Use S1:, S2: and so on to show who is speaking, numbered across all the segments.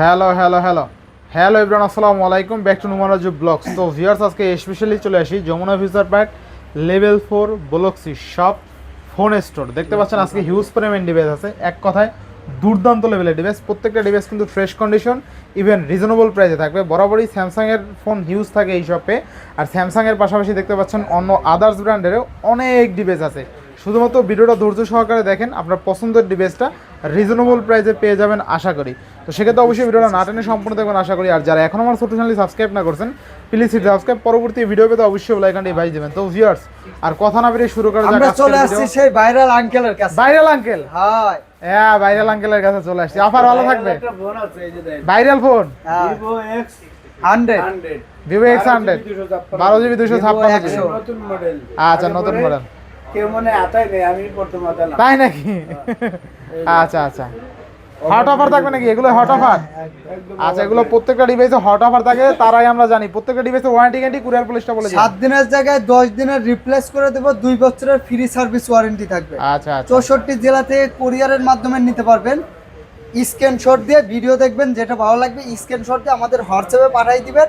S1: Hello hello hello hello everyone, আসসালামু আলাইকুম, back to Numaraju blogs. তো ভিউয়ার্স, আজকে স্পেশালি চলে আসি Jamuna future park level 4 block C shop phone store. দেখতে পাচ্ছেন আজকে হিউজ পরিমাণ ডিভাইস আছে, এক কথায় দুর্দান্ত লেভেলের ডিভাইস। প্রত্যেকটা ডিভাইস কিন্তু ফ্রেশ কন্ডিশন, ইভেন রিজনেবল প্রাইসে থাকবে। বরাবরই স্যামসাংয়ের ফোন হিউজ থাকে এই শপে, আর স্যামসাংয়ের পাশাপাশি দেখতে পাচ্ছেন অন্য আদার্স ব্র্যান্ডেরও অনেক ডিভাইস আছে। শুধুমাত্র ভিডিওটা ধৈর্য সহকারে দেখেন, আপনার পছন্দের ডিভাইসটা রিজনেবল প্রাইসে পেয়ে যাবেন আশা করি। তো সেক্ষেত্রে অবশ্যই ভিডিওটা না টেনে সম্পূর্ণ দেখবেন আশা করি। আর যারা এখন আমার ছোট চ্যানেলটি সাবস্ক্রাইব না করছেন, প্লিজ হিট সাবস্ক্রাইব। পরবর্তী ভিডিও পেতে অবশ্যই বেল আইকনটি বাজিয়ে দেবেন। তো ভিউয়ার্স, আর কথা না বেরিয়ে শুরু করা যাক।
S2: আমরা চলে আসছি সেই ভাইরাল আঙ্কেলের কাছে।
S1: Viral uncle?
S2: হ্যাঁ,
S1: হ্যাঁ, ভাইরাল আঙ্কেলের কাছে চলে আসছি। অফার ভালো থাকবে।
S3: একটা ফোন আছে এই যে দেখেন,
S1: viral phone
S3: Vivo
S2: hundred
S3: X100
S1: Vivo X100 12GB 256GB।
S3: নতুন মডেল।
S1: আচ্ছা, নতুন মডেল।
S3: কেউ মনে আতাই নেই, আমি প্রথম আতালাম।
S1: তাই নাকি? আচ্ছা আচ্ছা, হট অফার থাকবে নাকি? এগুলো হট অফার? আচ্ছা, এগুলো প্রত্যেকটা ডিভাইসে হট অফার থাকে, তারাই আমরা জানি। প্রত্যেকটা ডিভাইসে ওয়ারেন্টি গ্যারান্টি কুরিয়ার পুলিশটা বলে দিই।
S2: 7 দিনের জায়গায় 10 দিনের রিপ্লেস করে দেব, 2 বছরের ফ্রি সার্ভিস ওয়ারেন্টি থাকবে।
S1: আচ্ছা আচ্ছা,
S2: 64 জেলা থেকে কুরিয়ারের মাধ্যমে নিতে পারবেন। স্ক্রিনশট দিয়ে ভিডিও দেখবেন, যেটা ভালো লাগবে স্ক্রিনশট দিয়ে আমাদের হোয়াটসঅ্যাপে পাঠিয়ে দিবেন।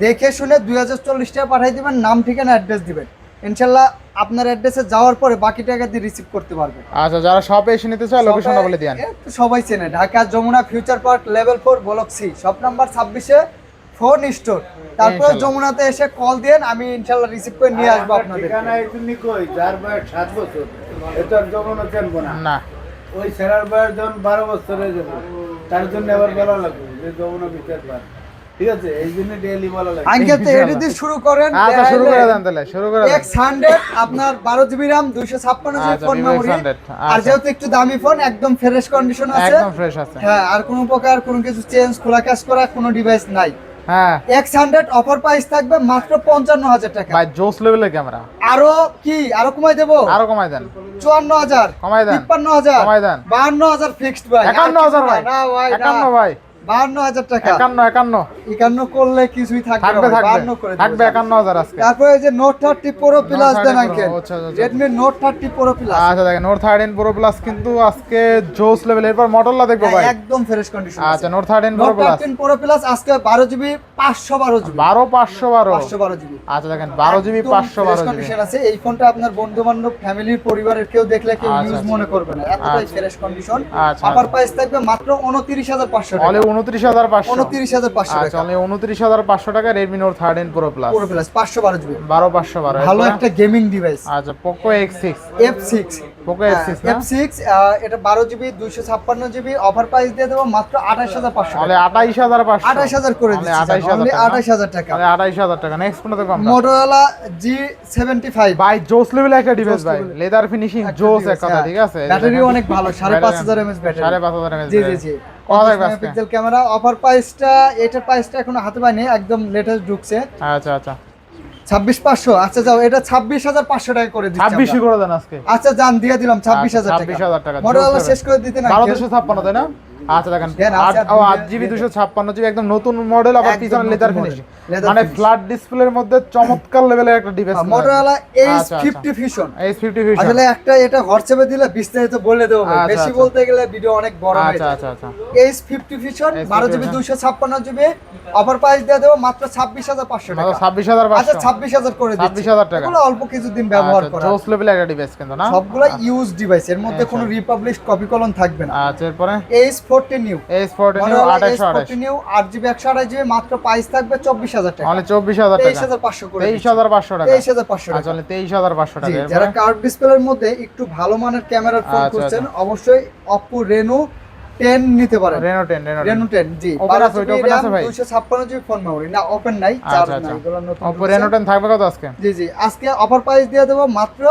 S2: দেখে শুনে 2040 টাকা পাঠিয়ে দিবেন, নাম ঠিকানা অ্যাড্রেস দিবেন। ইনশাআল্লাহ আপনার অ্যাড্রেসে যাওয়ার পরে বাকি টাকা দিয়ে রিসিভ করতে পারবেন।
S1: আচ্ছা, যারা শপে এসে নিতে চায় লোকেশনটা বলে দিন।
S2: সবাই চেনে, Dhaka Jamuna future park level 4 block C, shop number 26-এ ফোন স্টোর। তারপরে যমুনাতে এসে কল দেন, আমি ইনশাআল্লাহ রিসিভ করে নিয়ে আসবো আপনাদের।
S3: ঠিকানা এইটুকুনি কই, যার বয়স 7 বছর এটা আর যখন জানবো না।
S1: না,
S3: ওই সেরার বয়স যখন 12 বছর হয়ে যাবে, তার জন্য আবার বলা লাগবে যে যমুনা বিচার পার। ঠিক আছে, এই জন্য ডেইলি বলা লাগে।
S2: আঙ্কেল তো এডি দিয়ে শুরু করেন।
S1: আচ্ছা, শুরু করে দেন তাহলে, শুরু করে দেন।
S2: X100 আপনার 12GB RAM 256GB
S1: আচ্ছা,
S2: ফোন
S1: Vivo
S2: মেমরি।
S1: X100
S2: আর যেহেতু একটু দামি ফোন, একদম ফ্রেশ কন্ডিশন আছে।
S1: একদম ফ্রেশ আছে।
S2: হ্যাঁ, আর কোনো প্রকার কোনো কিছু চেঞ্জ খোলা কাজ করা কোনো ডিভাইস নাই।
S1: হ্যাঁ,
S2: X100 অফার প্রাইস থাকবে মাত্র 55,000 টাকা।
S1: ভাই জোস লেভেলের ক্যামেরা।
S2: আরো কি আরো কমাই দেব?
S1: আরো কমাই দেন।
S2: 54,000
S1: কমাই দেন।
S2: 53,000
S1: কমাই দেন।
S2: 52,000 ফিক্সড ভাই।
S1: 51,000 ভাই।
S2: না ভাই,
S1: 51 ভাই।
S2: 52,000 টাকা।
S1: 51
S2: 51 করলে কিছুই থাকবে না
S1: থাকবে
S2: ভাই,
S1: থাকবে
S2: 52 করে দেব।
S1: থাকবে 51,000 আজকে।
S2: তারপরে এই যে নোট 30 প্রো প্লাস
S1: Note
S2: দেন
S1: 30
S2: আঙ্কেল।
S1: Pro, আচ্ছা, আচ্ছা।
S2: Redmi নোট 30 প্রো প্লাস
S1: আচ্ছা, দেখেন নোট 13 প্রো প্লাস কিন্তু আজকে জোস লেভেল। এরপর মডেলটা দেখবো ভাই।
S2: একদম ফ্রেশ কন্ডিশন।
S1: আচ্ছা, note 13 pro
S2: note
S1: plus
S2: 13 pro plus আজকে 12GB 512GB
S1: 512
S2: 512GB।
S1: আচ্ছা, দেখেন 12GB 512GB
S2: কন্ডিশন আছে। এই ফোনটা আপনার বন্ধু বান্ধব ফ্যামিলির পরিবারের কেউ দেখলে কেউ
S1: আচ্ছা,
S2: ইউজ
S1: আচ্ছা।
S2: মনে করবে না, এতটাই
S1: আচ্ছা।
S2: Fresh condition.
S1: আচ্ছা,
S2: অফার
S1: আচ্ছা।
S2: প্রাইস থাকবে মাত্র 29,500 টাকা।
S1: অনলি 29,500।
S2: 29,500
S1: আচ্ছা,
S2: টাকা
S1: অনলি 29,500 টাকা Redmi Note 13 Pro Plus
S2: pro plus 512GB।
S1: 12512।
S2: ভালো একটা গেমিং ডিভাইস।
S1: আচ্ছা, Poco X6
S2: F6
S1: Poco F6 না?
S2: F6 এটা 12GB 256GB অফার প্রাইস দিয়ে দেবো মাত্র 28,500
S1: অনলি
S2: টাকা।
S1: 28,500।
S2: 28,000 করে
S1: Only
S2: দিচ্ছি।
S1: 28,000
S2: টাকা।
S1: অনলি 28,000 টাকা। নেক্সট কোনটা দেখব আমরা?
S2: Motorola G75
S1: ভাই জোস লেভেল একটা ডিভাইস
S2: জোস
S1: ভাই,
S2: level।
S1: লেদার ফিনিশিং জোস এক কথা, ঠিক আছে?
S2: ব্যাটারি অনেক ভালো, 5,500 mAh ব্যাটারি।
S1: 5,500 mAh
S2: জি জি জি।
S1: কত থাকবে আজকে?
S2: Megapixel camera. অফার প্রাইসটা, এটার প্রাইসটা এখনো হাতে পাইনি, একদম লেটেস্ট ঢুকছে।
S1: আচ্ছা আচ্ছা,
S2: 26,500। আচ্ছা যাও, এটা 26,500 টাকা করে দিচ্ছি
S1: 26
S2: আমরা।
S1: করে দেন আজকে।
S2: আচ্ছা জান দিয়ে দিলাম 26,000 টাকা।
S1: 26,000 টাকা।
S2: Motorola শেষ করে দিতে না।
S1: 1256 তাই না? আচ্ছা, দেখেন
S2: দেন, আছে
S1: 8GB 256GB একদম নতুন মডেল, আবার
S2: একদম
S1: পিছনে
S2: নতুন
S1: লেদার
S2: model,
S1: ফিনিশিং,
S2: leather
S1: মানে
S2: finish।
S1: ফ্ল্যাট ডিসপ্লের মধ্যে চমৎকার লেভেলের একটা ডিভাইস।
S2: Motorola
S1: আচ্ছা,
S2: H50 Fusion।
S1: H50 Fusion।
S2: আসলে একটা এটা হোয়াটসঅ্যাপে দিলে বিস্তারিত বলে দেবো ভাই।
S1: আচ্ছা,
S2: বেশি
S1: আচ্ছা।
S2: বলতে গেলে ভিডিও অনেক বড় হয়ে
S1: আচ্ছা
S2: যায়।
S1: আচ্ছা আচ্ছা,
S2: H50 Fusion
S1: H50
S2: 12GB
S1: Fusion।
S2: 256GB offer price দিয়ে দেবো মাত্র 26,500
S1: মাত্র
S2: টাকা।
S1: 26,500।
S2: আচ্ছা 26,000 করে দিচ্ছি।
S1: 26,000 টাকা।
S2: এগুলো অল্প কিছুদিন ব্যবহার করা।
S1: জোস লেভেলের একটা ডিভাইস কিন্তু না?
S2: সবগুলো ইউজ ডিভাইস, এর মধ্যে
S1: আচ্ছা।
S2: কোনো রিপাবলিশ কপি কলন থাকবে না।
S1: আচ্ছা, এরপরে
S2: H40 new
S1: H40 new
S2: Motorola
S1: 2828
S2: H40 new 8GB 128GB মাত্র প্রাইস থাকবে 24,000 টাকা।
S1: অনলি 24,000 টাকা।
S2: 23,500 করে
S1: 23,500 টাকা।
S2: 23,500
S1: আচ্ছা,
S2: টাকা।
S1: অনলি 23,500
S2: জি,
S1: টাকা।
S2: যারা
S1: এরপরে
S2: কার্ভ ডিসপ্লের মধ্যে একটু ভালো মানের ক্যামেরার ফোন
S1: আচ্ছা,
S2: খুঁজছেন,
S1: আচ্ছা।
S2: অবশ্যই Oppo Reno 10 নিতে পারেন।
S1: Reno 10
S2: Reno 10 জি।
S1: Open আছে, ওইটা open আছে ভাই?
S2: 256GB ফোন মেমরি না, ওপেন নাই,
S1: আচ্ছা
S2: চার্জ
S1: আচ্ছা,
S2: নাই, এগুলো নতুন
S1: Oppo
S2: ঢুকছে।
S1: Reno 10 থাকবে কত আজকে?
S2: জি জি, আজকে অফার প্রাইস দিয়ে দেবো মাত্র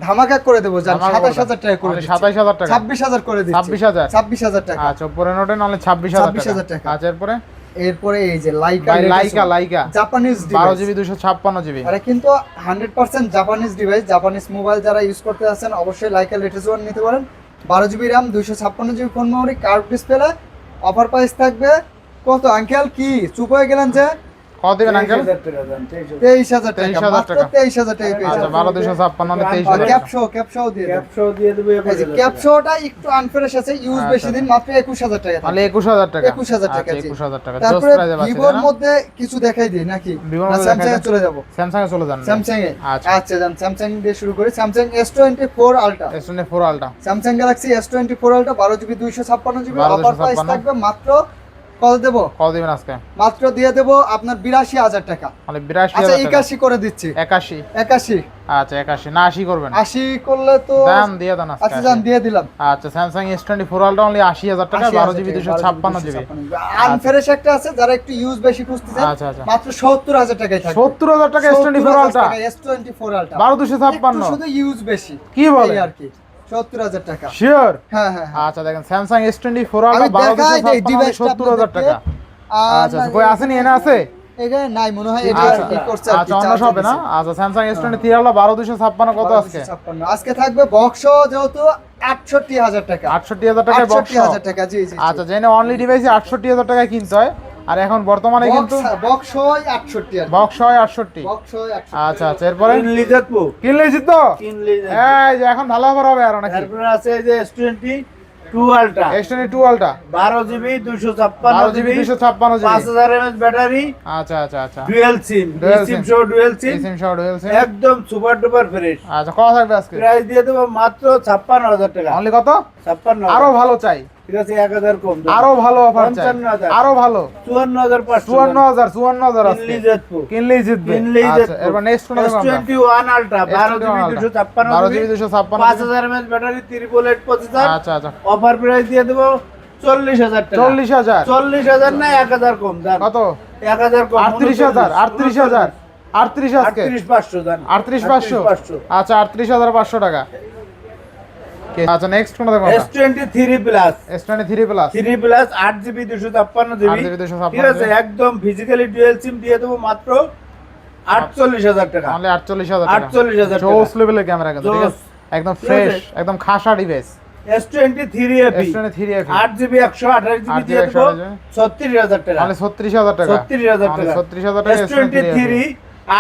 S2: ধামাকা করে দেবো জান,
S1: ধামাকা করে
S2: 27,000 টাকা করে
S1: অনলি
S2: দিচ্ছি।
S1: 27,000 টাকা।
S2: 26,000 করে দিচ্ছি।
S1: 26,000?
S2: 26,000 টাকা।
S1: আচ্ছা, Oppo Reno 10 অনলি 26,000
S2: 26,000
S1: টাকা।
S2: টাকা।
S1: আচ্ছা, এরপরে
S2: এরপরে এই যে লাইকা
S1: ভাই লাইকা
S2: জাপানিজ
S1: 12GB 256GB।
S2: আরে কিন্তু 100% জাপানিজ ডিভাইস। জাপানিজ মোবাইল যারা ইউজ করতে আছেন অবশ্যই লাইকা লেটেস্ট ওয়ান নিতে পারেন। 12GB RAM 256GB phone memory curve display. Offer price থাকবে কত আঙ্কেল? কি চুপ হয়ে গেলেন যে?
S1: কত দিবেন আঙ্কেল?
S3: 23,000 টাকা দাম,
S2: 23,000 টাকা
S1: 23,000
S2: মাত্র
S1: টাকা।
S2: 23,000 টাকা পেয়ে
S1: আচ্ছা
S2: যাবেন।
S1: 12,256 মানে 23,000 টাকা।
S2: ক্যাপশো দিয়ে দেব।
S3: ক্যাপশো দিয়ে দেবো
S2: এই যে
S3: 21,000
S2: ক্যাপশোটা একটু আনফ্রেশ আছে, ইউজ
S1: আচ্ছা,
S2: বেশি দিন, মাত্র 21,000 টাকা
S1: মানে
S2: থাকবে।
S1: 21,000 টাকা।
S2: 21,000 টাকা,
S1: আচ্ছা,
S2: জি।
S1: 21,000 টাকা। জোস
S2: তারপরে
S1: প্রাইজে পাচ্ছেন
S2: ভিভোর
S1: না?
S2: মধ্যে কিছু দেখাই দিই নাকি?
S1: ভিভোর
S2: না
S1: মধ্যে
S2: স্যামসাং
S1: দেখাই
S2: এ
S1: দেন।
S2: চলে যাব।
S1: স্যামসাং এ চলে যান।
S2: স্যামসাং এ
S1: আচ্ছা।
S2: আচ্ছা যান, স্যামসাং দিয়ে শুরু করি। Samsung S24 ultra,
S1: S24 ultra.
S2: Samsung Galaxy S24 ultra 12GB 256GB,
S1: 12
S2: offer price
S1: 256
S2: থাকবে মাত্র কত দেব?
S1: কত দিবেন আজকে?
S2: মাত্র দিয়ে দেব আপনার 82,000 টাকা।
S1: মানে
S2: আচ্ছা
S1: 82,000 টাকা।
S2: 81 করে দিচ্ছি।
S1: 81।
S2: 81
S1: আচ্ছা 81 না 80 করবেন?
S2: 80 করলে তো
S1: দাম দিয়ে দেন আজকে।
S2: আচ্ছা যান, দিয়ে দিলাম।
S1: আচ্ছা স্যামসাং S24 আলট্রা অনলি 80,000 টাকা, 12GB 256GB।
S2: আনফ্রেশ একটা আছে, যারা একটু ইউজ বেশি খুঁজতেছেন
S1: আচ্ছা, আচ্ছা।
S2: মাত্র 70,000 টাকায় থাকবে।
S1: 70,000 টাকা S24 আলট্রা।
S2: S24 আলট্রা
S1: 12,256
S2: শুধু ইউজ বেশি।
S1: কি বলেন?
S2: এই আর কি 70,000 টাকা।
S1: শিওর?
S2: হ্যাঁ হ্যাঁ হ্যাঁ।
S1: আচ্ছা দেখেন স্যামসাং S24
S2: আমি
S1: আলট্রা
S2: দেখাই দেই
S1: 12,256
S2: ডিভাইসটা
S1: 70,000 টাকা। আচ্ছা আচ্ছা, কই আছে নি? এনে আছে?
S2: এখানে নাই মনে হয়, এটা
S1: আচ্ছা
S2: কি করছে আর কি,
S1: আচ্ছা, অন্য
S2: চার্জ
S1: শপে না?
S2: দিছে।
S1: আচ্ছা স্যামসাং S23 আলট্রা 12,256 কত আজকে?
S2: 1256 আজকে থাকবে বক্স যেহেতু 68,000 টাকা।
S1: 68,000 টাকায় বক্স।
S2: 68,000 টাকা, জি জি।
S1: আচ্ছা জেনে অনলি ডিভাইসে 68,000 টাকায় কিনতে হয়, আর এখন বর্তমানে কিন্তু
S2: বক্স হয় 68 আর
S1: বক্স হয় 68।
S2: বক্স হয় 68।
S1: আচ্ছা আচ্ছা, এরপরে
S3: কিনলি যাবো,
S1: কিনলেই জিততো।
S3: কিনলি যাবো।
S1: এই যে এখন ভালো অফার হবে আর নাকি?
S3: তারপরে আছে এই যে S22 ultra,
S1: S22 ultra
S3: 12GB
S1: 12GB 256GB।
S3: 5000 mAh battery,
S1: আচ্ছা আচ্ছা আচ্ছা,
S3: ডুয়াল সিম,
S1: Dual
S3: সিম
S1: SIM।
S3: সহ ডুয়াল সিম,
S1: সিম সহ ডুয়াল সিম।
S3: একদম সুপার ডুপার ফ্রেশ।
S1: আচ্ছা কত থাকবে আজকে?
S3: প্রাইস দিয়ে দেবো মাত্র 56,000 টাকা।
S1: অনলি কত?
S3: 56,000
S1: আরো ভালো চাই,
S3: ঠিক আছে, 1000 কম দেবো।
S1: আরো ভালো অফার চাই,
S3: 55,000
S1: আরো ভালো।
S3: 54,500
S1: 54,000 আজকে
S3: কিনলি যাবো,
S1: কিনলেই জিতবে।
S3: কিনলেই
S1: আচ্ছা
S3: যাবো।
S1: এরপর নেক্সট কোনটা দেখব আমরা?
S3: S21 ultra 12GB 256GB,
S1: 12GB 256GB।
S3: 5000 mAh battery, 888 processor.
S1: আচ্ছা আচ্ছা,
S3: অফার প্রাইস দিয়ে দেবো 40,000 টাকা।
S1: 40,000।
S3: 40,000 না 1000 কম দাম।
S1: কত?
S3: 1000 কম,
S1: 38,000 38,000 38 আজকে
S3: 38,500 দাম।
S1: 38,500। আচ্ছা 38,500 টাকা। আচ্ছা নেক্সট কোনটা দেখব আমরা?
S3: S23 plus,
S1: S23 plus
S3: 3 plus 8GB 256GB,
S1: 8GB 256
S3: ঠিক আছে, একদম ফিজিক্যালি ডুয়াল সিম দিয়ে দেবো মাত্র 48,000 টাকা।
S1: অনলি 48,000 টাকা।
S3: 48,000 টাকা।
S1: জোস লেভেলের ক্যামেরা কিন্তু, ঠিক আছে, একদম
S3: ঠিক আছে।
S1: ফ্রেশ, একদম খাসা device.
S3: S23 FE
S1: S23 FE
S3: 8GB 128GB দিয়ে
S1: 8GB
S3: দেবো 36,000 টাকা।
S1: অনলি 36,000 টাকা।
S3: 36,000
S1: অনলি
S3: টাকা।
S1: 36,000 টাকা
S3: S23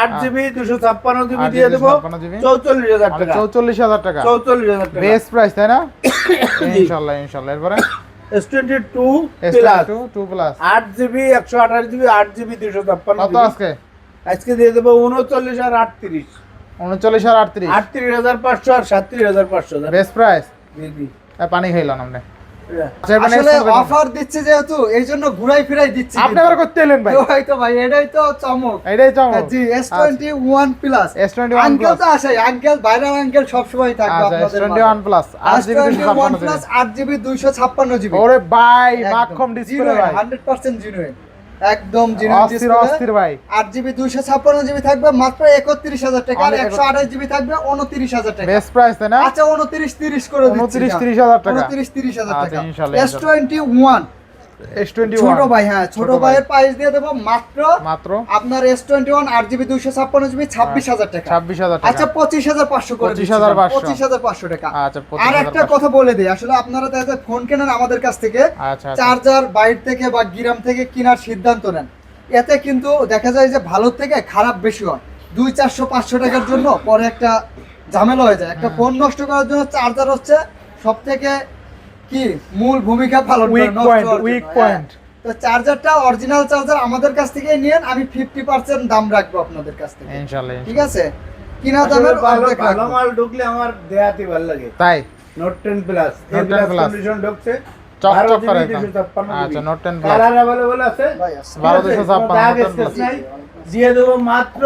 S3: 8GB 256GB দিয়ে দেবো
S1: 256GB
S3: 44,000
S1: অনলি
S3: টাকা।
S1: 44,000 টাকা।
S3: 44,000 টাকা।
S1: বেস্ট প্রাইস তাই না? ইনশাআল্লাহ ইনশাআল্লাহ। এরপরে
S3: S22 plus
S1: S22 2 plus
S3: 8GB 128GB 8GB 256GB
S1: কত আজকে?
S3: আজকে দিয়ে দেবো 39 আর 38,
S1: 39 আর 38
S3: 38,500 আর 37,500
S1: বেস্ট প্রাইস।
S3: জি জি।
S1: পানি খাইলাম আপনি।
S3: এটা।
S1: আচ্ছা এরপর
S2: আসলে
S1: next কোনটা দেখব?
S2: অফার দিচ্ছে যেহেতু এই জন্য ঘুরাই ফিরাই দিচ্ছি।
S1: আপনি আবার করতে এলেন ভাই?
S2: হয়তো ভাই এটাই তো চমক।
S1: এটাই চমক।
S2: জি S21 plus
S1: S21
S2: uncle
S1: plus
S2: তো আসে, আঙ্কেল ভাইরাল আঙ্কেল সব সময় থাকবে
S1: আচ্ছা
S2: আপনাদের মাঝে।
S1: S21 plus 8GB
S2: S21 plus 8GB 256GB।
S1: ওরে ভাই মাখন ডিসপ্লে ভাই
S2: 100% জিনুইন, একদম জিনুইন
S1: অস্থির
S2: ডিসপ্লে।
S1: অস্থির ভাই।
S2: 8GB 256GB থাকবে মাত্র 31,000 টাকা, আর 128GB থাকবে 29,000 টাকা।
S1: বেস্ট প্রাইস তাই না?
S2: আচ্ছা 29-30 করে দিচ্ছি।
S1: 29-30,000 টাকা।
S2: 29-30,000
S1: আচ্ছা,
S2: টাকা।
S1: ইনশাআল্লাহ,
S2: S21
S1: S21
S2: ছোট ভাই, হ্যাঁ ছোট ভাইয়ের প্রাইস দিয়ে দেবো মাত্র
S1: মাত্র
S2: আপনার S21 8GB 256GB 26,000 টাকা।
S1: 26,000 টাকা।
S2: আচ্ছা 25,500 করে দিচ্ছি।
S1: 25,500
S2: 25,500 টাকা।
S1: আচ্ছা
S2: আর একটা
S1: 25,500
S2: কথা বলে দেই, আসলে আপনারা দেখা ফোন কেনেন আমাদের কাছ থেকে,
S1: আচ্ছা আচ্ছা।
S2: চার্জার বাইরে থেকে বা গ্রাম থেকে কেনার সিদ্ধান্ত নেন, এতে কিন্তু দেখা যায় যে ভালো থেকে খারাপ বেশি হয়। 200-400-500 টাকার জন্য পরে একটা ঝামেলা হয়ে যায়। একটা ফোন নষ্ট করার জন্য চার্জার হচ্ছে সব থেকে কি মূল ভূমিকা পালন করে,
S1: উইক
S2: নষ্ট
S1: পয়েন্ট
S2: হওয়ার জন্য।
S1: উইক
S2: হ্যাঁ।
S1: পয়েন্ট।
S2: তো চার্জারটা অরিজিনাল চার্জার আমাদের কাছ থেকে নিয়েন, আমি 50% দাম রাখবো আপনাদের কাছ থেকে,
S1: ইনশাআল্লাহ
S2: ঠিক আছে? কিনা দামের
S3: ভালো
S2: অর্ধেক
S3: ভালো
S2: রাখবো।
S3: মাল ঢুকলে আমার দেয়াতে ভালো লাগে।
S1: তাই
S3: note 10 plus,
S1: Note 10 Plus
S3: condition ঢুকছে,
S1: চকচক করে
S3: 12GB
S1: একদম।
S3: 256GB।
S1: আচ্ছা Note 10 Plus
S3: কালার अवेलेबल আছে,
S2: ভাই আছে।
S1: 12,256
S3: দাগ
S1: Note 10
S3: স্কেচ
S1: Plus।
S3: নাই, দিয়ে দেবো মাত্র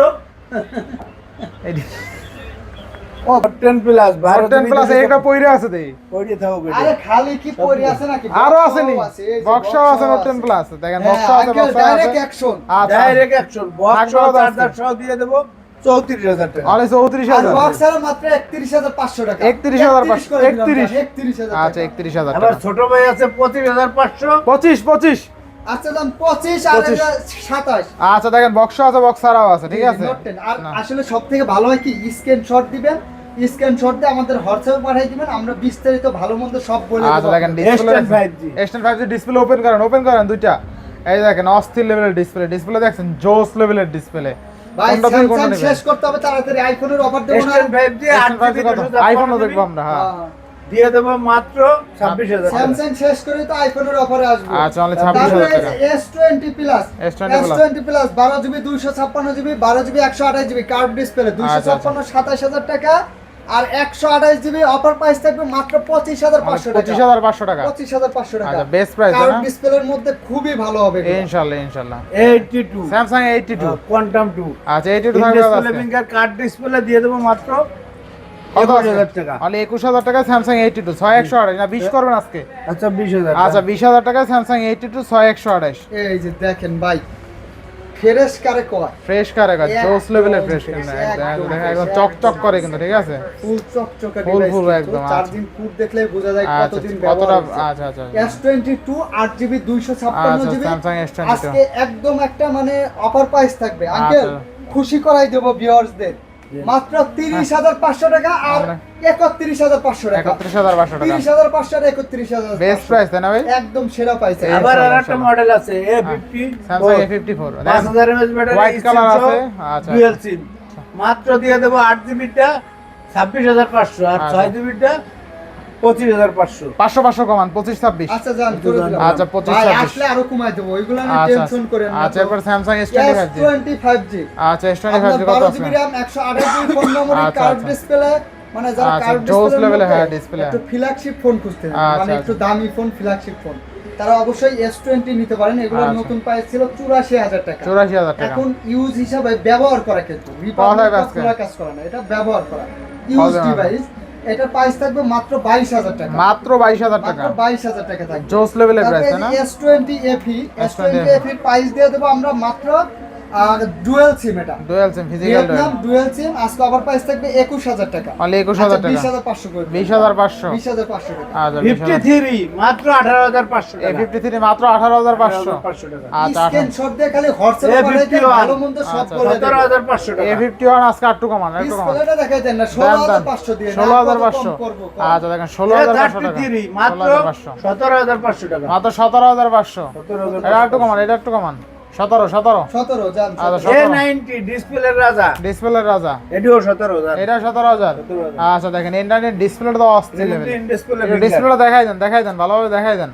S2: ও
S3: 10 প্লাস
S1: Note 10 Plus একটা পইরা আছে দেই।
S3: পড়ে থাকো
S2: আরে খালি কি পড়ে আছে নাকি?
S1: আরো
S2: বক্সও
S1: আছে নি?
S2: এই যে
S1: বক্সও আছে
S2: বক্সও
S1: Note 10 Plus দেখেন,
S2: হ্যাঁ,
S1: বক্সও আছে,
S2: আঙ্কেল,
S1: বক্সও
S2: direct
S1: আছে।
S2: action।
S1: আচ্ছা
S3: ডাইরেক্ট অ্যাকশন বক্স
S1: থাকবে
S3: সহ
S1: কত
S3: চার্জার
S1: আজকে?
S3: সহ দিয়ে দেবো 34,000 টাকা।
S1: অলে
S2: আর
S1: 34,000
S2: বক্স এর মাত্র 31,500 টাকা।
S1: 31,500
S2: করে দিলাম,
S1: 31
S2: 31,000
S1: আচ্ছা
S2: টাকা।
S1: 31,000
S3: আবার
S1: টাকা।
S3: ছোট ভাই আছে 25,500।
S1: 25
S2: আচ্ছা দাম 25 আর
S1: 25
S2: 27।
S1: আচ্ছা দেখেন বক্সও আছে, বক্স ছাড়াও আছে, ঠিক আছে?
S2: Note 10 আর
S1: না।
S2: আসলে সবথেকে ভালো হয় কি স্ক্রিনশট দিবেন, স্ক্রিনশট দিয়ে আমাদের হোয়াটসঅ্যাপে পাঠিয়ে দিবেন, আমরা বিস্তারিত ভালো মন্দ সব বলে
S1: আচ্ছা
S2: দেব।
S1: দেখেন display
S3: S10 5G
S1: S10 5G display open করেন দুইটা। এই দেখেন অস্থির লেভেলের ডিসপ্লে, ডিসপ্লে দেখছেন জোস লেভেলের ডিসপ্লে।
S2: ভাই
S1: কোনটা থেকে কোনটা
S2: স্যামসাং
S1: নেবেন?
S2: শেষ করতে হবে তাড়াতাড়ি, আইফোনের অফার দেবো না।
S3: S25 দিয়ে 8GB
S1: কত? আইফোনও দেখবো আমরা, হ্যাঁ।
S3: দিয়ে দেবো মাত্র 26,000 টাকা।
S2: স্যামসাং শেষ করে তো আইফোনের অফারে আসবে।
S1: আচ্ছা, only 26,000 টাকা।
S2: S20 plus,
S1: S20
S2: S20 plus 12GB 256GB 12GB 128GB curve display 256 27,000 টাকা, আর 128GB অফার প্রাইস থাকবে মাত্র 25,500 টাকা।
S1: 25,500 টাকা।
S2: 25,500 টাকা।
S1: আচ্ছা, বেস্ট প্রাইস
S2: কার্ভ
S1: না?
S2: ডিসপ্লের মধ্যে খুবই ভালো হবে এগুলো।
S1: ইনশাআল্লাহ ইনশাআল্লাহ।
S3: 82
S1: স্যামসাং 82
S3: কোয়ান্টাম 2
S1: আচ্ছা 82 থাকবে
S3: ডিসপ্লে
S1: আজকে।
S3: ফিঙ্গার কার্ড ডিসপ্লে দিয়ে দেবো মাত্র
S1: কত
S3: 21,000 টাকা।
S1: তাহলে 21,000 টাকা স্যামসাং 82 6128 না 20 করবেন আজকে?
S3: আচ্ছা 20,000
S1: আচ্ছা 20,000 টাকা স্যামসাং 82 6128।
S2: এই যে দেখেন ভাই, ফ্রেশ কারে কয়,
S1: ফ্রেশ কারেগা জোস লেভেলের ফ্রেশ
S2: fresh,
S1: কিন্তু
S2: একদম
S1: একদম
S2: fresh,
S1: চকচক করে কিন্তু, ঠিক আছে?
S2: ফুল চকচকে
S1: Full,
S2: ডিভাইস,
S1: full একদম, আচ্ছা।
S2: চার্জিং পুট দেখলে বোঝা যায়
S1: আচ্ছা
S2: কতদিন
S1: কতটা,
S2: ব্যবহার হয়েছে।
S1: আচ্ছা আচ্ছা
S2: S22 8GB 256GB
S1: Samsung S22
S2: আজকে একদম একটা মানে অফার প্রাইস থাকবে আঙ্কেল,
S1: আচ্ছা।
S2: খুশি করাই দেব ভিউয়ার্সদের মাত্র 30,500 টাকা আর 31,500 টাকা।
S1: 31,500 টাকা
S2: 30,500 আর 31,500
S1: বেস্ট প্রাইস তাই না ভাই?
S2: একদম সেরা প্রাইস।
S3: আবার আরেকটা মডেল আছে A50
S1: Samsung A54
S3: 5000 mAh battery,
S1: white colour আছে, আচ্ছা
S3: ডুয়াল সিম মাত্র দিয়ে দেবো 8GB টা 26,500 আর
S1: আচ্ছা।
S3: 6GB টা 25,500।
S1: 500 কমান 25 26।
S2: আচ্ছা জান করে দিলাম।
S1: আচ্ছা, 25,
S2: ভাই
S1: 26
S2: আসলে আরো কমাই দেব, ওইগুলো নিয়ে
S1: আচ্ছা
S2: টেনশন করেন না।
S1: আচ্ছা এরপর স্যামসাং S25 জি।
S2: S25G
S1: আচ্ছা S25
S2: আপনার
S1: জি কত
S2: 12GB
S1: আছে?
S2: RAM 128GB ফোন মেমরি
S1: আচ্ছা,
S2: কার্ভ
S1: আচ্ছা।
S2: ডিসপ্লে, মানে যারা
S1: আচ্ছা,
S2: কার্ভ
S1: জোস
S2: ডিসপ্লে
S1: level এ, হ্যাঁ, display।
S2: একটু ফ্ল্যাগশিপ ফোন খুঁজতে চান,
S1: আচ্ছা,
S2: মানে একটু
S1: আচ্ছা।
S2: দামি ফোন ফ্ল্যাগশিপ ফোন, তারা অবশ্যই S20 নিতে পারেন। এগুলোর
S1: আচ্ছা।
S2: নতুন প্রাইস ছিল 84,000 টাকা।
S1: 84,000 টাকা।
S2: এখন ইউজ হিসাবে ব্যবহার করা, কিন্তু
S1: পাওয়া যাবে আজকে?
S2: কাজ করা না, এটা ব্যবহার করা ইউজ
S1: যাবে।
S2: ডিভাইস। এটা প্রাইস থাকবে মাত্র 22,000 টাকা।
S1: মাত্র 22,000 টাকা।
S2: মাত্র 22,000 টাকা থাকবে।
S1: জোস লেভেলের প্রাইস তাই না?
S2: S20 FE প্রাইস দিয়ে দেবো আমরা মাত্র ডুয়াল সিম, এটা
S1: dual SIM physical
S2: Vietnam dual SIM, আজকে আবার প্রাইস থাকবে 21,000 টাকা।
S1: অনলি 21,000 টাকা।
S2: 20,500 করে
S1: 20,500
S2: 20,500 টাকা।
S1: আচ্ছা
S3: 53 মাত্র 18,500 টাকা।
S1: A53 মাত্র 18,500
S3: 18,500 টাকা।
S1: আচ্ছা
S2: স্ক্রিনশট দিয়ে খালি হোয়াটসঅ্যাপে পাঠাইতে
S3: A51
S2: ভালো মন্দ সব
S1: আচ্ছা,
S2: বলে দেব।
S3: 17,500 টাকা।
S1: A51 আজকে আটটু কমান একটু কমান
S2: ডিসপ্লেটা দেখাই দেন না,
S1: দেন
S2: 16,500 দিয়ে না,
S1: 16,500
S2: কম করবো, কম।
S1: আচ্ছা দেখেন 16,500 টাকা
S3: 33 মাত্র
S1: 16,500
S3: 17,500 টাকা।
S1: মাত্র 17,500
S3: 17,500
S1: এটা একটু কমান, এটা একটু কমান 17
S2: 17 জান।
S1: আচ্ছা,
S2: 17
S3: A90 ডিসপ্লের রাজা,
S1: ডিসপ্লের রাজা
S3: এটিও 17,000।
S1: এটা 17,000
S3: 17,000
S1: আচ্ছা দেখেন ইন্টারনেট ডিসপ্লেটা তো অস্থির লেভেল।
S3: ডিসপ্লে
S1: ডিসপ্লেটা দেখাই দেন ভালোভাবে দেখাই দেন।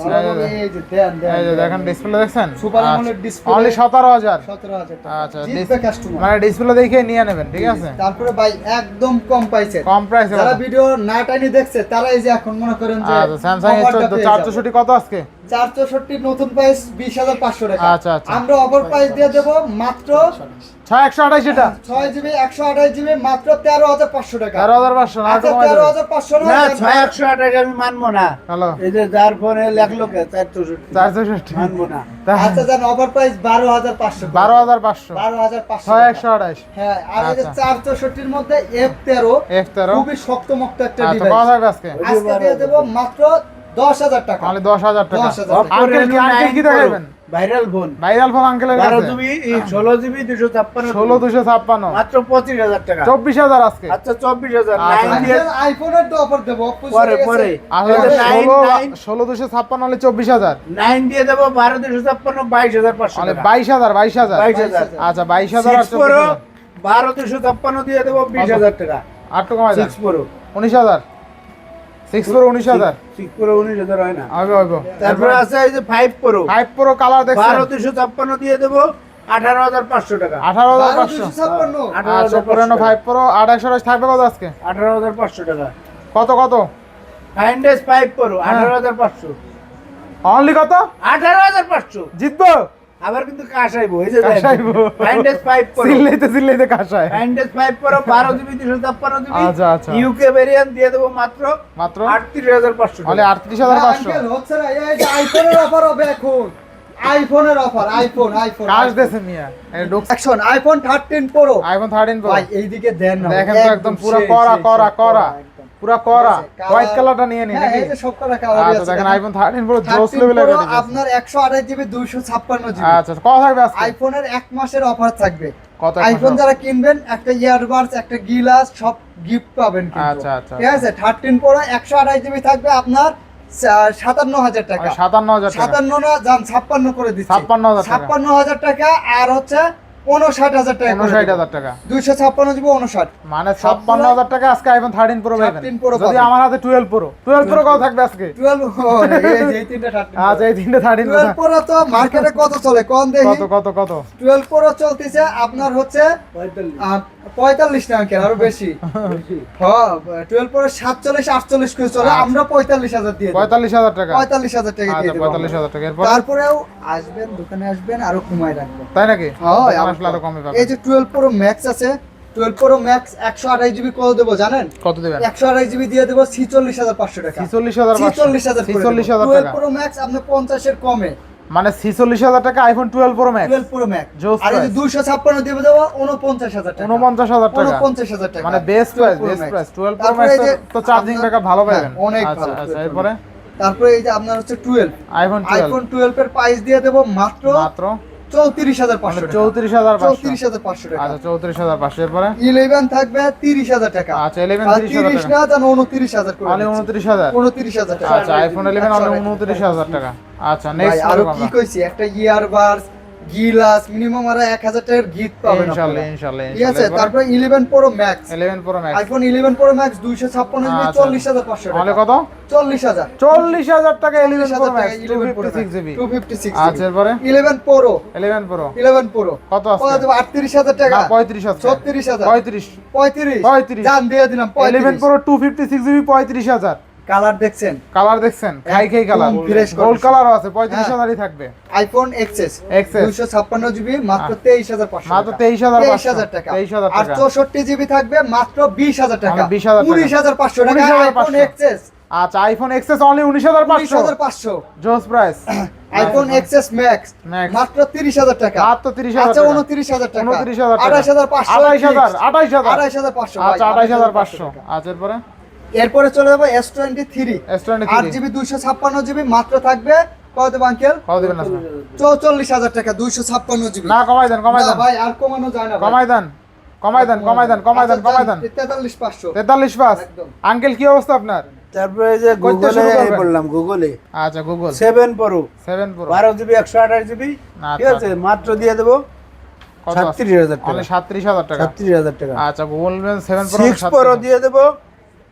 S2: ভালোভাবে এই যে দেন দেন।
S1: এই যে দেখেন ডিসপ্লে দেখছেন
S2: সুপার অ্যামোলেড ডিসপ্লে
S1: অনলি 17,000
S2: 17,000 টাকা।
S1: আচ্ছা
S2: জিতবে কাস্টমার।
S1: মানে ডিসপ্লে দেখে নিয়ে নেবেন, ঠিক আছে?
S2: তারপরে ভাই একদম কম পাইছে,
S1: কম প্রাইসে
S2: যারা ভিডিও না টাইনি দেখছে তারা এই যে এখন মনে করেন যে
S1: আচ্ছা স্যামসাং
S2: অফারটা
S1: S14
S2: পেয়ে যাবে।
S1: 464 কত আজকে?
S2: 464 নতুন প্রাইস 20,500 টাকা।
S1: আচ্ছা, আচ্ছা।
S2: আমরা অফার প্রাইস দিয়ে দেব মাত্র
S1: 6128 এটা
S2: 6GB 128GB মাত্র 13,500 টাকা।
S1: 13,500 না
S2: আচ্ছা
S1: কমাই দেবেন?
S2: 13,500
S3: না
S2: না
S3: 6,100 টাকা আমি মানবো না।
S1: হ্যালো
S3: এই যে যার ফোনে লেখলো কে 464
S1: 464
S3: মানবো না।
S2: আচ্ছা জান অফার প্রাইস 12,500
S1: 12,500
S2: 12,500
S1: 6128
S2: হ্যাঁ, আর এই যে
S1: আচ্ছা।
S2: 464 এর মধ্যে F13
S1: F13
S2: খুবই শক্তমক্ত একটা
S1: আচ্ছা
S2: ডিভাইস।
S1: কত হবে আজকে?
S2: আজকে দিয়ে দেব মাত্র 10,000 টাকা।
S1: অনলি 10,000 টাকা
S2: 10,000 টাকা।
S1: আঙ্কেল কি দেখাবেন?
S3: ভাইরাল ফোন
S1: ভাইরাল ফোন আঙ্কেলের কাছে
S3: 12GB 16GB 256
S1: 16,256
S3: মাত্র 25,000 টাকা।
S1: 24,000 আজকে
S3: আচ্ছা 24,000
S1: আচ্ছা।
S3: 9 দিয়ে
S2: আঙ্কেল আইফোনের তো অফার দেব,
S3: পরে পরে
S1: আসলে
S3: এই যে 9
S1: 16,256 অনলি 24,000
S3: 9 দিয়ে দেবো 12,256 22,500
S1: অনলি
S3: টাকা।
S1: 22,000 22,000
S3: 22,000
S1: আচ্ছা 22,000 আর
S3: 6 Pro
S1: 24,000
S3: 12,256 দিয়ে দেবো 20,000 টাকা।
S1: আর তো কমাই দেন
S3: 6 Pro
S1: 19,000 6 Pro 19,000
S3: 6 Pro 19,000 হয় না।
S1: হবে
S3: তারপরে আছে এই যে 5 Pro
S1: 5 Pro কালার দেখছেন
S3: 12,256 দিয়ে দেবো 18,500 টাকা।
S1: 18,500
S2: 12,256
S1: আচ্ছা পুরানো 5 Pro 2828 থাকবে কত আজকে?
S3: 18,500 টাকা।
S1: কত
S3: ফাইন্ডেস 5 Pro 18,500
S1: অনলি কত?
S3: 18,500
S1: জিতবো
S3: আবার কিন্তু কাশ আইবো এই যে
S1: কাশ আইবো।
S3: ফাইন্ডেস 5 Pro
S1: চিল্লাইতে কাশায়
S3: ফাইন্ডেস 5 Pro 12GB 256GB
S1: আচ্ছা, আচ্ছা।
S3: ইউকে ভেরিয়েন্ট দিয়ে দেবো মাত্র
S1: মাত্র
S3: 38,500
S1: অনলি
S3: টাকা।
S1: 38,500
S2: আঙ্কেল হচ্ছে না, এই যে আইফোনের অফার হবে এখন, আইফোনের অফার, আইফোন
S1: কাশ দেছে মিয়া এই ডুক
S2: action iPhone 13 pro
S1: iPhone 13 Pro
S2: ভাই এইদিকে দেন না,
S1: দেখেন তো একদম পুরো করা পুরো করা হোয়াইট কালারটা নিয়ে নি নাকি?
S2: এই যে সব করা কালার
S1: আচ্ছা দেখেন আইফোন 13 Pro জোস লেভেলের রেডি
S2: আপনার 128GB 256GB
S1: আচ্ছা কত থাকবে আজকে?
S2: আইফোনের 1 মাসের অফার থাকবে।
S1: কত
S2: আইফোন যারা কিনবেন একটা ইয়ারবাডস একটা গিলাস সব গিফট পাবেন কিন্তু।
S1: আচ্ছা, আচ্ছা।
S2: ঠিক আছে 13 প্রো 128GB থাকবে আপনার 57,000 টাকা।
S1: 57,000 টাকা
S2: 57 না যান 56 করে দিচ্ছি।
S1: 56,000 টাকা
S2: 56,000 টাকা আর হচ্ছে 59,000 টাকা করে
S1: 59,000 টাকা
S2: 256 দিব 59।
S1: মানে 56,000 টাকা আজকে আইফোন 13 প্রো পাবেন
S2: 13 Pro
S1: যদি
S2: পাবেন।
S1: আমার হাতে 12 প্রো কত থাকবে আজকে
S2: 12 এই যে এই তিনটা 13
S1: আচ্ছা এই তিনটে 13 প্রো
S2: 12 Pro তো মার্কেটে কত চলে কোন দেখি?
S1: কত
S2: 12 Pro চলতেছে আপনার হচ্ছে 45 টাকা কেন আরো বেশি। হ্যাঁ 12 Pro 47 48 করে চলে, আমরা 45,000 দিয়ে দেব।
S1: 45,000 টাকা
S2: 45,000 টাকা দিয়ে
S1: আচ্ছা
S2: দেব।
S1: 45,000 টাকা এরপর
S2: তারপরেও আসবেন দোকানে আসবেন আরো কমায় রাখবো।
S1: তাই নাকি
S2: হ্যাঁ
S1: দোকানে আসলে আরো কমে পাবেন
S2: এই যে 12 Pro Max আছে, 12 Pro Max 128 জিবি কত দেবো জানেন?
S1: কত দিবেন
S2: 128 জিবি দিয়ে দেবো 46,500 টাকা।
S1: 46,500
S2: 46,000
S1: টাকা
S2: 12 Pro Max আপনি 50 এর কমে
S1: মানে 46,000 টাকা iPhone 12 pro max
S2: 12 Pro Max।
S1: জোস
S2: আর এই যে
S1: প্রাইস
S2: 256 দিয়ে দেবো 49,000 টাকা।
S1: 49,000 টাকা
S2: 49,000 টাকা
S1: মানে best
S2: 12 Pro
S1: price
S2: Max।
S1: 12 pro
S2: তারপরে
S1: ম্যাক্স
S2: এই যে
S1: তো চার্জিং
S2: আপনার-
S1: ব্যাকআপ ভালো
S2: হ্যাঁ,
S1: পাবেন
S2: অনেক
S1: আচ্ছা
S2: ভালো
S1: আচ্ছা
S2: 12 Pro
S1: এরপরে
S2: Max। তারপরে এই যে আপনার হচ্ছে 12
S1: আইফোন 12
S2: আইফোন 12 এর প্রাইস দিয়ে দেবো মাত্র
S1: মাত্র
S2: 34,500 টাকা।
S1: 34,500
S2: 34,500 টাকা।
S1: আচ্ছা 34,500 এরপরে
S2: 11 থাকবে 30,000 টাকা।
S1: আচ্ছা 11
S2: আর
S1: 30,000
S2: 30
S1: টাকা
S2: না জান 29,000 করে
S1: অনলি
S2: দিচ্ছি।
S1: 29,000
S2: 29,000 টাকা।
S1: আচ্ছা আইফোন 11 অনলি 29,000 টাকা আচ্ছা
S2: ভাই
S1: নেক্সট
S2: আরো কি কইছি একটা ইয়ারবাডস গিলাস মিনিমাম আর 1000 টাকার গিফট পাবেন
S1: ইনশাআল্লাহ
S2: আপনারা।
S1: ইনশাআল্লাহ
S2: ঠিক আছে তারপরে 11 Pro Max
S1: 11 pro max
S2: iPhone 11 Pro Max 256 GB
S1: আচ্ছা।
S2: 40,500
S1: অনলি
S2: টাকা।
S1: কত
S2: 40,000
S1: 40,000 টাকা 11 প্রো
S2: 40,000
S1: ম্যাক্স
S2: টাকা 11 Pro
S1: 256 জিবি
S2: 256
S1: আচ্ছা এরপরে
S2: 11 Pro
S1: 11 প্রো
S2: 11 Pro
S1: কত আছে
S2: কত দেব 38,000 টাকা
S1: না 35 আছে
S2: 36,000
S1: 35
S2: 35 জান দিয়ে দিলাম
S1: 11
S2: 35
S1: প্রো 256 জিবি 35,000
S2: কালার দেখছেন
S1: কালার দেখছেন খাই কালার
S2: একদম fresh
S1: গোল্ড
S2: condition।
S1: কালারও আছে 35,000ই থাকবে
S2: আইফোন XS
S1: XS
S2: 256 জিবি মাত্র 23,500
S1: মাত্র
S2: টাকা।
S1: 23,500
S2: টাকা
S1: 23,000
S2: আর
S1: টাকা
S2: 64 জিবি থাকবে মাত্র 20,000 টাকা
S1: মানে 20,000 টাকা।
S2: 19,500 টাকা
S1: 19,500
S2: আইফোন XS
S1: আচ্ছা আইফোন এক্সএস অনলি 19,500
S2: 19,500
S1: জোস price
S2: iPhone XS Max
S1: Max।
S2: মাত্র 30,000 টাকা
S1: মাত্র 30,000
S2: আচ্ছা
S1: টাকা
S2: 29,000 টাকা
S1: 29,000 টাকা
S2: 28,500
S1: 28,000
S2: 28,500
S1: আচ্ছা 28,500 আচ্ছা এরপরে
S2: এরপরে চলে যাবো S23
S1: S23
S2: 8 জিবি 256 জিবি মাত্র থাকবে কত দেব আঙ্কেল
S1: কত দিবেন আপনি
S2: 44,000 টাকা 256 জিবি
S1: না কমাই দেন
S2: না ভাই আর কমানো যায় না ভাই।
S1: কমাই দেন কমাই দেন কমাই দেন কমাই দেন কমাই দেন
S2: 43,500
S1: 43
S2: একদম।
S1: আঙ্কেল কি অবস্থা আপনার
S3: তারপরে যে
S1: কইতে
S3: গুগলে
S1: শুরু করবেন?
S3: বললাম গুগলে
S1: আচ্ছা Google
S3: 7 Pro
S1: 7 pro
S3: 12 GB 128 GB ঠিক
S1: আচ্ছা।
S3: আছে মাত্র দিয়ে দেবো
S1: কত
S3: 36,000 টাকা
S1: অনলি 37,000 টাকা
S3: 36,000 টাকা
S1: আচ্ছা গুগল 7 প্রো
S3: 6 Pro দিয়ে দেবো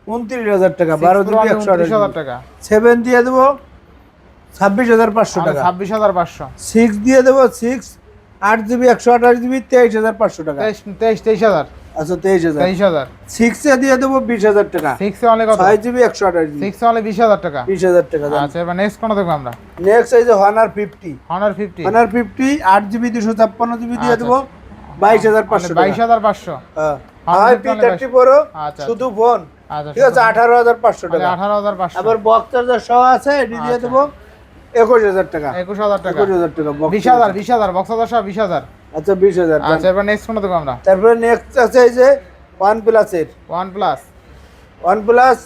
S3: 29,000 টাকা 12 জিবি 128
S1: 130,000 টাকা
S3: 7 দিয়ে দেবো 26,500 টাকা
S1: 26,500
S3: 6 দিয়ে দেবো 6 8 জিবি 128 জিবি 23,500 টাকা
S1: 23,000
S3: আচ্ছা 23,000
S1: 23,000
S3: 6 এ দিয়ে দেবো 20,000 টাকা
S1: 6 এ অনলি কত
S3: 6 জিবি 128 জিবি
S1: 6 এ অনলি 20,000 টাকা
S3: 20,000 টাকা
S1: আচ্ছা এবার নেক্সট কোন দেখব আমরা
S3: নেক্সট এই যে Honor 50
S1: Honor 50
S3: Honor 50 8 GB 256 GB দিয়ে দেবো 22,500 টাকা
S1: 22,500
S3: হ্যাঁ
S1: Honor 50
S3: P30 Pro
S1: আচ্ছা
S3: শুধু ফোন
S1: আচ্ছা
S3: ঠিক আছে 18,500 টাকা
S1: 18,500
S3: আবার বক্স চার্জার সহ আছে এটি দিয়ে
S1: আচ্ছা।
S3: দেবো 21,000 টাকা
S1: 21,000 টাকা
S3: 21,000 টাকা box
S1: 20,000 20,000 বক্স আদার সব 20,000
S3: আচ্ছা 20,000
S1: আচ্ছা এবার নেক্সট কোন দেখব আমরা
S3: তারপরে নেক্সট আছে এই যে OnePlus এর
S1: OnePlus
S3: OnePlus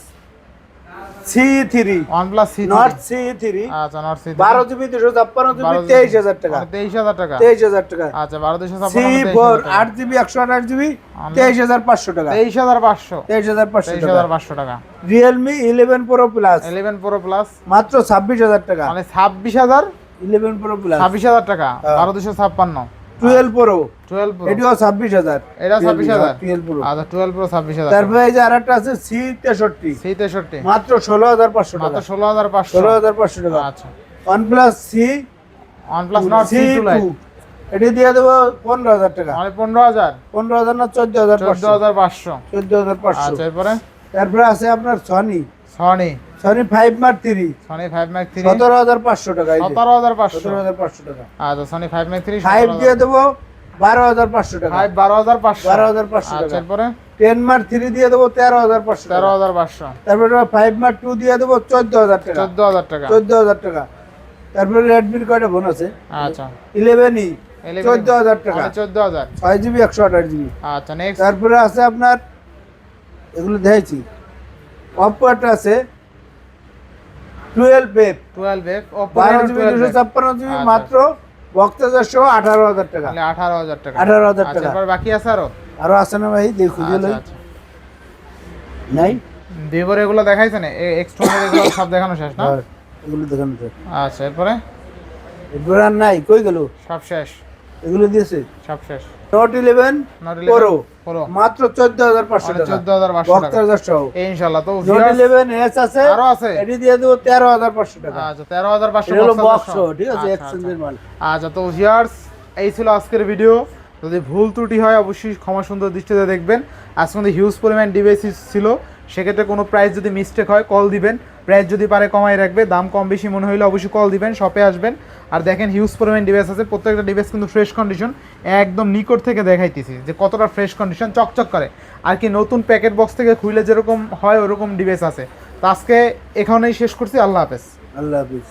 S3: C3
S1: OnePlus C3
S3: not C3
S1: আচ্ছা নট C3
S3: 12 জিবি 256 জিবি 23,000 টাকা
S1: 23,000 টাকা
S3: 23,000 টাকা
S1: আচ্ছা 12,256
S3: C4 8 জিবি 128 জিবি 23,500 টাকা
S1: 23,500
S3: 23,500 টাকা
S1: 23,500 টাকা
S3: Realme 11 Pro Plus
S1: 11 Pro Plus
S3: মাত্র 26,000 টাকা
S1: মানে 26,000
S3: 11 Pro Plus
S1: 26,000 টাকা
S3: হ্যাঁ।
S1: 12,256
S3: 12 Pro
S1: 12 Pro
S3: এটিও 26,000
S1: এটা 26,000
S3: 12 Pro
S1: আচ্ছা 12 Pro 26,000
S3: তারপরে এই যে আরেকটা আছে C63
S1: C63
S3: মাত্র 16,500
S1: মাত্র
S3: টাকা
S1: 16,500
S3: 16,500 টাকা
S1: আচ্ছা
S3: OnePlus C
S1: OnePlus Nord C2
S3: C2
S1: Lite
S3: এটি দিয়ে দেবো 15,000 টাকা
S1: মানে 15,000
S3: 15,000 না 14,500
S1: 14,500
S3: 14,500
S1: আচ্ছা এরপরে
S3: তারপরে আছে আপনার Sony
S1: Sony
S3: 5 Mark 3
S1: Sony 5 Mark 3
S3: 17,500 টাকা এই যে
S1: 17,500
S3: 17,500 টাকা
S1: আচ্ছা Sony 5 Mark 3
S3: 5 দিয়ে দেবো 12,500 টাকা
S1: 5 12,500
S3: 12,500
S1: আচ্ছা
S3: টাকা
S1: এরপরে
S3: 10 Mark 3 দিয়ে দেবো 13,500 টাকা
S1: 13,500
S3: তারপরে 5 Mark 2 দিয়ে দেবো 14,000 টাকা
S1: 14,000 টাকা
S3: 14,000 টাকা তারপরে Redmi এর কয়টা ফোন আছে
S1: আচ্ছা
S3: 11e 14,000 টাকা
S1: 14,000
S3: 6 জিবি 128 জিবি
S1: আচ্ছা নেক্সট
S3: তারপরে আছে আপনার এগুলো দেখেছি Oppo একটা আছে 12
S1: 12 Oppo
S3: 12 জিবি
S1: 12
S3: 256 জিবি
S1: আচ্ছা।
S3: মাত্র বক্তাজার সহ 18,000 টাকা
S1: তাহলে 18,000 টাকা
S3: 18,000
S1: আচ্ছা
S3: টাকা।
S1: এরপর বাকি আছে আরো
S3: আরো আছে না ভাই দেখুন
S1: আচ্ছা আচ্ছা
S3: নাই
S1: ভিভোর এগুলো দেখাইছেন, X200 এগুলো সব দেখানো শেষ না?
S3: হ্যাঁ, এগুলো দেখানো যায়।
S1: আচ্ছা, এরপরে
S3: এরপর আর নাই, কই গেল?
S1: সব শেষ,
S3: এগুলো দিয়েছে
S1: সব শেষ।
S3: নোট 11
S1: Note 11
S3: Pro
S1: Pro
S3: মাত্র 14500 টাকা,
S1: 14,500 টাকা
S3: বক্তার সহ।
S1: ইনশাআল্লাহ। তো
S3: নোট
S1: viewers,
S3: 11 আছে,
S1: আরো আছে?
S3: এটি দিয়ে দেবো 13500 টাকা।
S1: আচ্ছা, 13,500
S3: এটা হলো
S1: box
S3: বক্স,
S1: সহ।
S3: ঠিক আছে,
S1: আচ্ছা,
S3: এক্সচেঞ্জের মাল।
S1: আচ্ছা, তো ভিউয়ার্স, এই ছিল আজকের ভিডিও। যদি ভুল ত্রুটি হয় অবশ্যই ক্ষমা সুন্দর দৃষ্টিতে দেখবেন। আজকে আমাদের হিউজ পরিমাণ ডিভাইস ছিল, সেক্ষেত্রে কোনো প্রাইস যদি মিস্টেক হয় কল দিবেন, প্রাইস যদি পারে কমাই রাখবে, দাম কম বেশি মনে হইলে অবশ্যই কল দিবেন, শপে আসবেন। আর দেখেন হিউজ পরিমাণ ডিভাইস আছে, প্রত্যেকটা ডিভাইস কিন্তু ফ্রেশ কন্ডিশন, একদম নিকট থেকে দেখাইতেছি যে কতটা ফ্রেশ কন্ডিশন, চকচক করে। আর কি নতুন প্যাকেট বক্স থেকে খুলে যেরকম হয় ওরকম ডিভাইস আছে। তো আজকে এখানেই শেষ করছি, আল্লাহ হাফেজ।
S3: আল্লাহ হাফিজ।